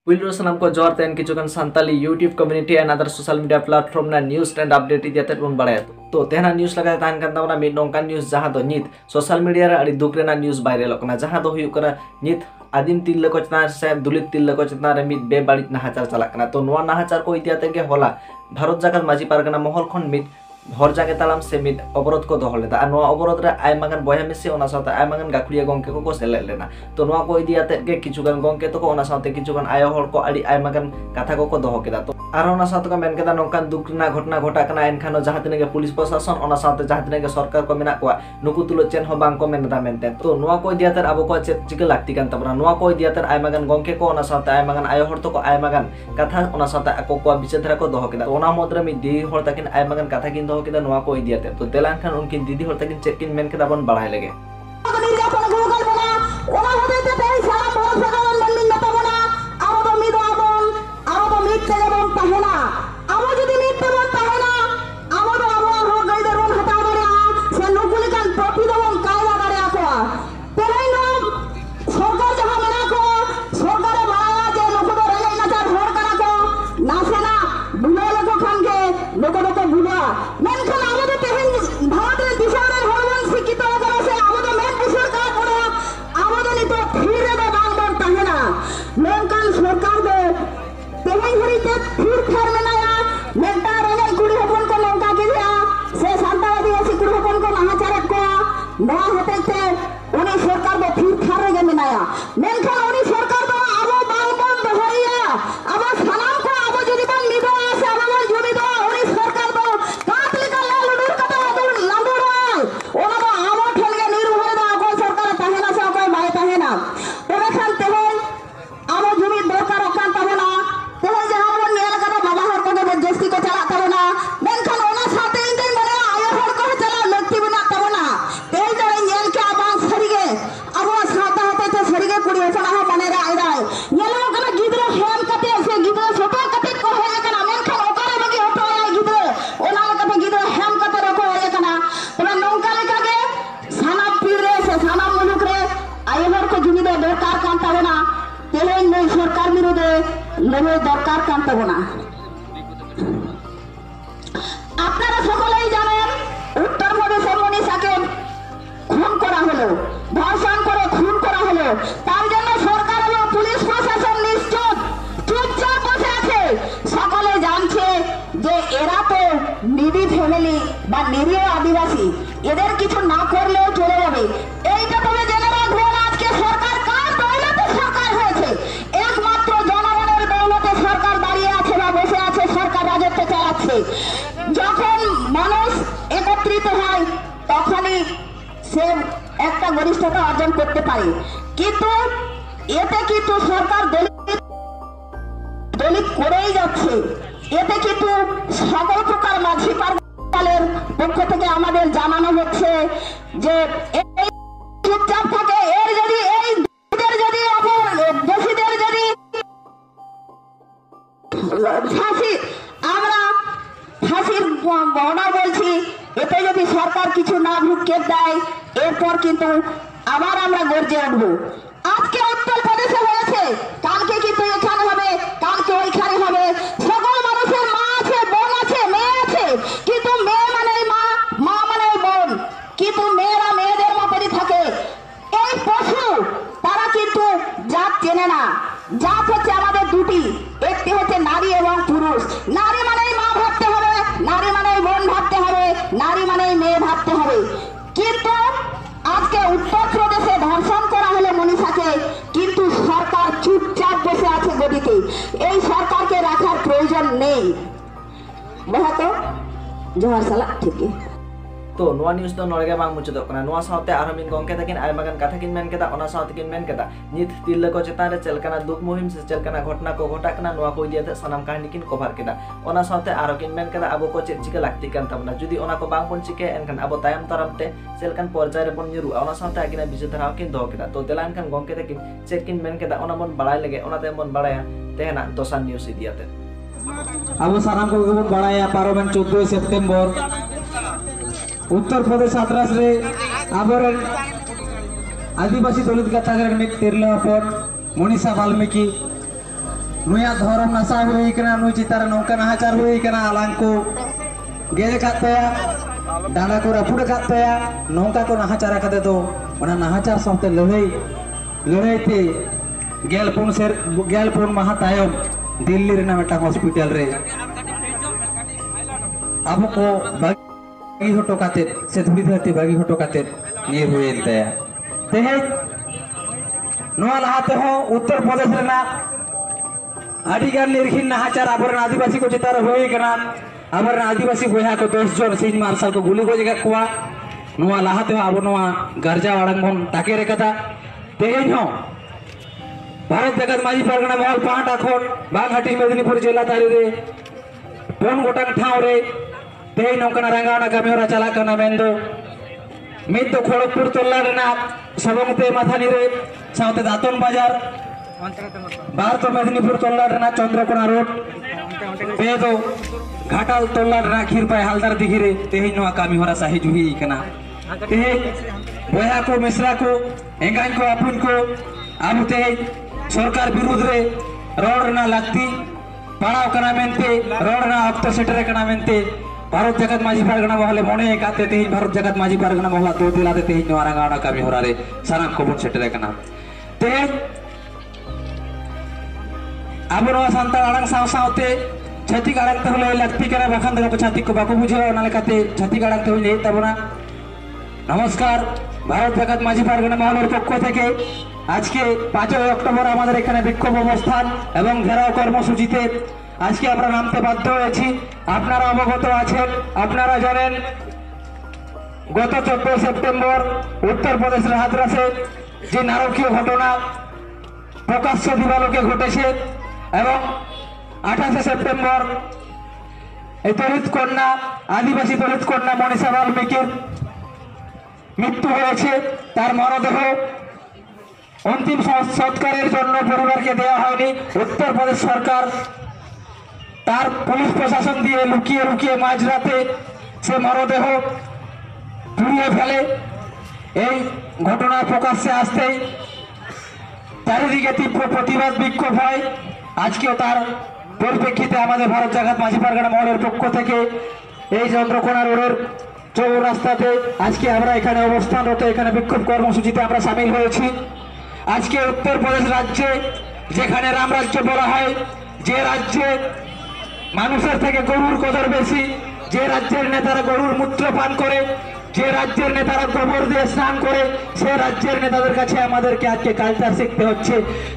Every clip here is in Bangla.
Puilo sanam ko jor ten kichukan Santali YouTube community and other social media platform na news and update idiate pun badaya to tehna news laga tahan kan tauna mid nongkan news jaha do nit social media ra adi dukre na news viral okna jaha do huyuk kana nit adim tillo ko chna se dulit tillo ko chna re mid be balit nahachar chalak kana to noa nahachar ko idiate ge hola bharot jagat maji pargana mohol khon mid hor jage talam se mid অবরোধ ko dohol leda noa অবরোধ re aymagan boya misi ona sawte aymagan gakhuliya gongke ko selel lena to noa ko idiate ge kichugan gongke to ko ona sawte kichugan ayo hor ko adi aymagan katha ko doho keda to aro ona sawte ko men keda nongkan dukna ghotna ghota kana enkhano jaha tinage police proshashan ona sawte jaha tinage sarkar ko mena ko nuku tulo chen ho bang ko mena mente to noa ko idiate abo ko chet chike lakti kan tabra noa ko idiate aymagan gongke ko ona sawte aymagan ayo hor to ko aymagan katha ona sawte ako ko bichedra ko doho keda ona modra mi di hor takin aymagan katha kin doho keda noa ko idiate to delan kan unkin didi hor takin check in men keda bon badai lage লড়াই দরকার কান তাবনা আপনারা সকলেই জানেন উত্তরপ্রদেশের মনীষাকে খুন করা হলো ধর্ষণ করে খুন করা হলো তার জন্য সরকার এবং পুলিশ প্রশাসন নিশ্চুপ চুপচাপ বসে আছে সকলে জানছে যে এরা তো নিরীহ ফ্যামিলি বা নিরীহ আদিবাসী এদের কিছু না করলেও চলে যাবে এইটা তবে জেনে রাখবেন আজকে সরকার কার দৌলতে সরকার হয়েছে একমাত্র জনগণের দৌলতে সরকার দাঁড়িয়ে আছে বা বসে আছে সরকার রাজত্ব চালাচ্ছে যখন মানুষ একত্রিত হয় তখনই সে একটা গরিষ্ঠতা অর্জন করতে পারে কিন্তু এতে কিন্তু সরকার দলিত করেই যাচ্ছে এতে কিন্তু সকল প্রকার মাঝি পাড়ার পক্ষ থেকে আমাদের জানানো হচ্ছে যে এই চুপচাপ থাকে এর যদি এই দোষীদের যদি ফাঁসি আমরা ফাঁসির বর্ণনা বলছি এতে যদি সরকার কিছু না ভ্রুক্ষেপ দেয় এরপর কিন্তু আবার আমরা গর্জে উঠবো আজকে উত্তরপ্রদেশে হয়েছে কালকে কিন্তু এখানে হবে কালকে ওইখানে হবে সকল মানুষের মা আছে বোন আছে মেয়ে আছে কিন্তু মেয়ে মানে মা মা মানে বোন কিন্তু মেয়েরা মেয়েদের মতনই থাকে এই পশু তারা কিন্তু জাত চেনে না জাত হচ্ছে আমাদের দুটি একটি হচ্ছে নারী এবং পুরুষ নারী মানেই মা ভাবতে হবে নারী মানেই বোন ভাবতে হবে নারী মানেই মেয়ে ভাবতে হবে কিন্তু আজকে উত্তরপ্রদেশে ধর্ষণ করা হলো মনীষাকে কিন্তু সরকার চুপচাপ বসে আছে গদিতে এই সরকারকে রাখার প্রয়োজন নেই বহাতো জোহার সালা ঠিক to noa news do norega bang muchudok kana noa sawte armin gongke takin aymagan katha kin men keda ona sawte kin men keda nit tilla ko chetan re chelkana duk muhim se chelkana ghotna ko ghota kana noa ko diate sanam kahani kin cover keda ona sawte aro kin men keda abo ko chet chike lakti kan tamna judi ona ko bang pon chike enkan abo tayam taramte chelkan porjay re pon nyiru ona sawte agina bijudhara kin do keda to delan kan gongke takin check kin men keda ona mon balai lege ona te mon balaya tehna dosan news idiate abo sanam ko mon balaya parliament 14 September Uttar Pradesh आद्रास रे आबरन आदिवासी दलित गाथा रे तिरला पर मनीषा वाल्मीकि नुया धर्म नशा हुई कना नुई चितार नौका नाहाचार हुई कना आलांग को गेल कातया डांडा को रफुड़ कातया नौका को नाहाचार काते तो ओना नाहाचार साथे लड़ाई ते गेलपुन माह तायम दिल्ली रे मेटा हॉस्पिटल रे अब को बागी हटो काते से धुड़ी धरती बागी हटो काते निर हुए तया तेहे नोआ लहाते हो उत्तर प्रदेश रे ना आदिगान निर्खिन नाहाचार आबर आदिवासी को चितार हुए कना आबर आदिवासी बया को 10 जन सिंह मार्शल को गुली गोज गया नोआ लहाते हो अब नोआ गर्जा वाड़ंग बन ताके रे कथा तेहे हो भारत जगत माझी परगना महल पाटा खोन बागहाटी मेदिनीपुर जिला तारी रे पन गोटांग ठाव रे तेही नौकना रंगावना कामिहोरा चला कना मेंदो मिद दो खड़गपुर तोल्ला रेना सबंगते माथानी रे सावते दातन बाजार भारत मेदिनीपुर तोल्ला रेना चंद्रकोना रोड पे दो घाटाल तोल्ला रेना खीरपाय हालदार दिघी रे तेही नोआ कामिहोरा साही जुही कना तेही बया को मिश्रा को एंगान को अपुन को आबु तेही सरकार विरुद्ध रे रोड लगती पड़ाव कना मेनते रोड अक्त सेटर कना मेनते भारत जगत माझी परगना महले मने काते तेही भारत जगत माझी परगना महला दो दिलाते तेही नोरांगावना कामी होरा रे सानाम को बन सेटर कना ते आबरो संताल आड़ांग साव सावते छाती आड़ांग ते हले लगती करा बखान दो छाती को बाको बुझे ओना लेकाते छाती आड़ांग ते हले तबना नमस्कार भारत जगत माझी परगना महलेर पक्ष থেকে আজকে 5 অক্টোবর আমাদের এখানে বিক্ষোভ অবস্থান এবং ঘেরাও কর্মসূচিতে আজকে আমরা নামতে বাধ্য হয়েছি আপনারা অবগত আছেন আপনারা জানেন গত 14 সেপ্টেম্বর উত্তরপ্রদেশের হাথরাসে যে নারকীয় ঘটনা প্রকাশ্য দিবালোকে ঘটেছে এবং 28 সেপ্টেম্বর এই দলিত কন্যা আদিবাসী দলিত কন্যা মনীষা বাল্মীকির মৃত্যু হয়েছে তার মরদেহ अंतिम संस्कारेर जन्य परिवार के देया हयनि उत्तर प्रदेश सरकार तार पुलिस प्रशासन दिए लुकिए लुकिए माझराते से मरदेह पुड़िए फेले এই ঘটনা প্রকাশ্যে আসতেই চারিদিকে তীব্র প্রতিবাদ বিক্ষোভ হয় আজকেও তার পরিপ্রেক্ষিতে আমাদের ভারত জাগাত মাঝি পারগানা মহলের পক্ষ থেকে এই চন্দ্রকোনা রোডের চৌরাস্তাতে আজকে আমরা এখানে অবস্থানরত এখানে বিক্ষোভ কর্মসূচিতে আমরা শামিল হয়েছি आज के उत्तर प्रदेश राज्य যেখানে রাম রাজ্য বলা হয় যে রাজ্যে মানুষের থেকে গরুর কদর বেশি যে রাজ্যের নেতারা গরুর মূত্র পান করে যে রাজ্যের নেতারা গোবর দিয়ে স্নান করে সেই রাজ্যের নেতাদের কাছে আমাদেরকে আজকে কালচার শিখতে হচ্ছে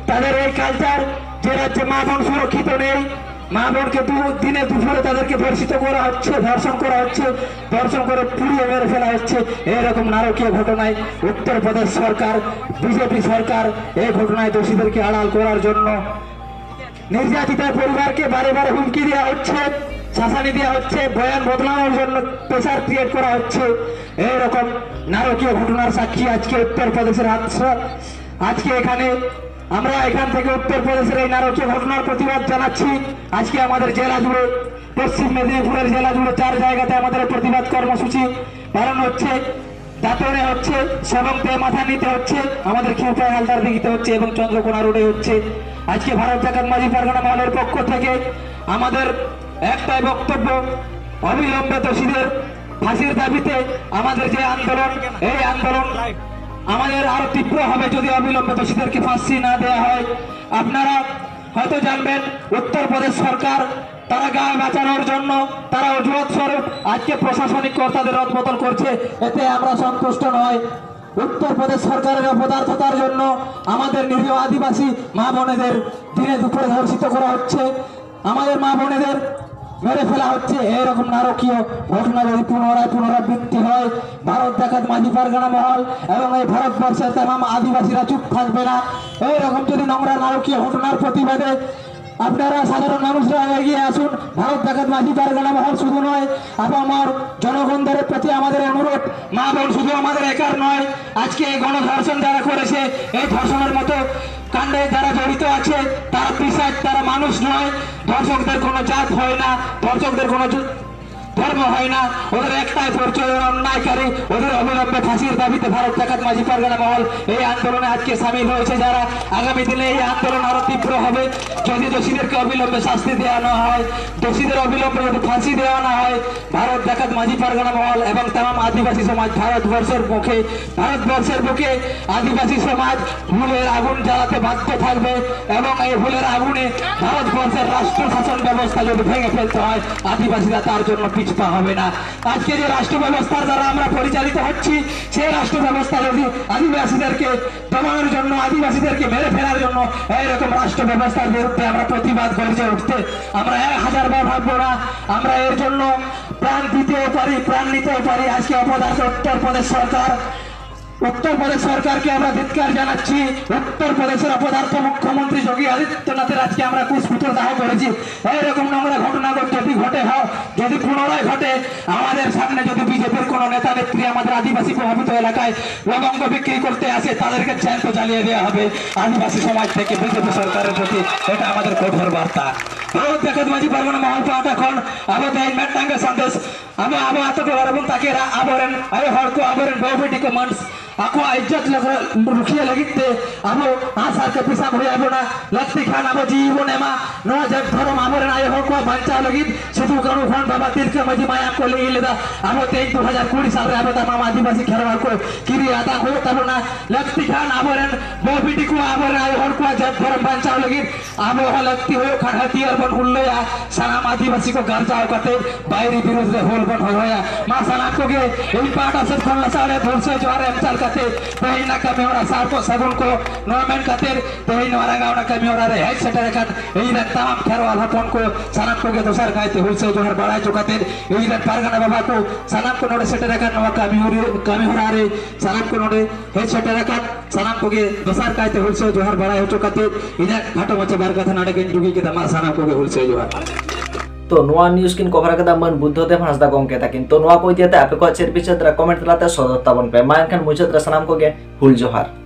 তাদের এই কালচার যে রাজ্যে মা বোন সুরক্ষিত নেই মা বোনকে দিনে দুপুরে তাদেরকে ধর্ষিত করা হচ্ছে ধর্ষণ করা হচ্ছে ধর্ষণ করে পুড়িয়ে মেরে ফেলা হচ্ছে এরকম নারকীয় ঘটনায় উত্তরপ্রদেশ সরকার বিজেপি সরকার এই ঘটনায় দোষীদেরকে আড়াল করার জন্য নির্যাতিতার পরিবারকে বারে বারে হুমকি দেওয়া হচ্ছে শাসানি দেওয়া হচ্ছে বয়ান বদলানোর জন্য প্রেসার ক্রিয়েট করা হচ্ছে এইরকম নারকীয় ঘটনার সাক্ষী আজকে উত্তরপ্রদেশের আজকে এখানে আমরা এখান থেকে উত্তরপ্রদেশের এই নারকীয় ঘটনার প্রতিবাদ জানাচ্ছি আজকে আমাদের জেলা জুড়ে পশ্চিম মেদিনীপুরের জেলা জুড়ে 4 জায়গাতে আমাদের প্রতিবাদ কর্মসূচি পালন হচ্ছে দাঁতনে হচ্ছে সবংতে মাথা নিতে হচ্ছে আমাদের খিউপায় হালদার দিঘিতে হচ্ছে এবং চন্দ্রকোনা রোডে হচ্ছে আজকে ভারত জাগাত মাঝি পারগনা মহলের পক্ষ থেকে আমাদের একটাই বক্তব্য অবিলম্বে দোষীদের ফাঁসির দাবিতে আমাদের যে আন্দোলন এই আন্দোলন আমাদের আরো তীব্র হবে যদি অবিলম্বে দোষীদেরকে ফাঁসি না দেওয়া হয় আপনারা হয়তো জানবেন উত্তরপ্রদেশ সরকার তারা গায়ে বাঁচানোর জন্য তারা অজুহাত স্বরূপ আজকে প্রশাসনিক কর্তাদের রদবদল করছে এতে আমরা সন্তুষ্ট নয় উত্তরপ্রদেশ সরকারের অপদার্থতার জন্য আমাদের নিরীহ আদিবাসী মা বোনেদের দিনে দুপুরে ধর্ষিত করা হচ্ছে আমাদের মা বোনেদের মেরে ফেলা হচ্ছে এরকম নারকীয় ঘটনা যদি পুনরাবৃত্তি হয় ভারত জাগাত মাঝি পারগনা মহল এবং এই ভারতবর্ষের তামাম আদিবাসীরা চুপ থাকবে না এইরকম যদি নোংরা নারকীয় ঘটনার প্রতিবাদে আপনারা সাধারণ মানুষরা এগিয়ে আসুন ভারত জাগাত মাঝি পারগনা মহল শুধু নয় আমার জনগণদের প্রতি আমাদের অনুরোধ মা বোন শুধু আমাদের একার নয় আজকে এই গণধর্ষণ যারা করেছে এই ধর্ষণের মতো কাণ্ডে যারা জড়িত আছে তারা পিসাচ তারা মানুষ নয় ধর্ষকদের কোনো জাত হয় না ধর্ষকদের কোনো ধর্ম হয় না, ওদের একটাই পরিচয়, অন্যায়কারী। ওদের অবিলম্বে ফাঁসির দাবিতে ভারত জাকাত মাঝি পারগানা মহল এই আন্দোলনে আজকে সামিল হয়েছে। যারা আগামী দিনে এই আন্দোলন আরো তীব্র হবে। যদি দোষীদেরকে অবিলম্বে শাস্তি দেওয়া না হয়, দোষীদের অবিলম্বে যদি ফাঁসি দেওয়া না হয়, ভারত জাকাত মাঝি পারগানা মহল এবং তাম আদিবাসী সমাজ ভারতবর্ষের বুকে আদিবাসী সমাজ ভুলের আগুন জ্বালাতে বাধ্য থাকবে। এবং এই ভুলের আগুনে ভারতবর্ষের রাষ্ট্র শাসন ব্যবস্থা যদি ভেঙে ফেলতে হয়, আদিবাসীরা তার জন্য পিছপা হবে না। আজকে যে রাষ্ট্র ব্যবস্থার দ্বারা আমরা পরিচালিত হচ্ছি, সেই রাষ্ট্র ব্যবস্থা যদি আদিবাসীদেরকে দমানোর জন্য, আদিবাসীদেরকে মেরে ফেলার জন্য এইরকম রাষ্ট্র ব্যবস্থার বিরুদ্ধে আমরা প্রতিবাদ গর্জে উঠতে আমরা 1000 বার ভাববো না। আমরা এর জন্য প্রাণ দিতেও পারি, প্রাণ নিতেও পারি। আজকে অপদার্থ উত্তরপ্রদেশ সরকারকে আমরা ধিক্কার জানাচ্ছি। উত্তরপ্রদেশের অপদার্থ মুখ্যমন্ত্রী যোগী আদিত্যনাথের আজকে আমরা কুশপুতল দাহ করেছি। এইরকম নোংরা ঘটনা যদি পুনরায় ঘটে, আমাদের সামনে যদি বিজেপির কোন নেতা নেত্রী আমাদের আদিবাসী প্রভাবিত এলাকায় লবঙ্গ বিক্রি করতে আসে, তাদেরকে জ্যান্ত জ্বালিয়ে দেওয়া হবে। আদিবাসী সমাজ থেকে বিজেপি সরকারের প্রতি এটা আমাদের কঠোর বার্তা। ভারত জাকাত মাঝি পারগানা মহল পাঠাখন আমাদের মেট্টাঙ্গে সন্দেশ আমি আতকে এবং তাকে আবরেন আরে হড়को आबरेन बहुबेटी को मंच ako इज्जत रुखिए लगिते abo आसार के पिसा भई आबो ना लक्ष्मी खान abo जीवन एमा नो जग धर्म आबरेन आय हड़को बांचा लगित सिधु करू खान बाबा तिलके मजी माया को लेदा abo 2020 साल रे abo तमाम आदिवासी खेरवाड़ को किरी आता हो तब ना लक्ष्मी खान आबरेन बहुबेटी को आबरेन आय हड़को जग धर्म बांचा लगित abo लगती हो खान हथियार बन हुल्लया सानाम आदिवासी को गरजाव करते बाहरी विरोध रे होल बन होया मा सलाम को गे इन पाटा से खल्ला साड़े धुल से जोर एमचाल कते पहिना कमी होरा सारको सगुन को नॉर्मल कते पहिन वाला गावना कमी होरा रे हेड सेटर कत एई रे तमाम खेरवाल हपन को सलाम को गे दोसर गायते होल से जोर बड़ा चुकाते एई रे पारगाना बाबा को सलाम को नोडे सेटर कत नवा कमी होरा रे सलाम को नोडे हेड सेटर कत सलाम को गे दोसर गायते होल से जोर बड़ा चुकाते इने घाटो मचे बार कथा नाडे के जुगी के तमार सलाम को गे होल से जोर तो नोआ न्यूज किन कवर कदा मन बुद्धदेव हांसदा गंके ताकिन तो नोआ कोई दियाते आपे को चेर बिचतरा कमेंट तलाते सदर ताबन पे मायन खान मुचतरा सलाम को गे हुल जोहार।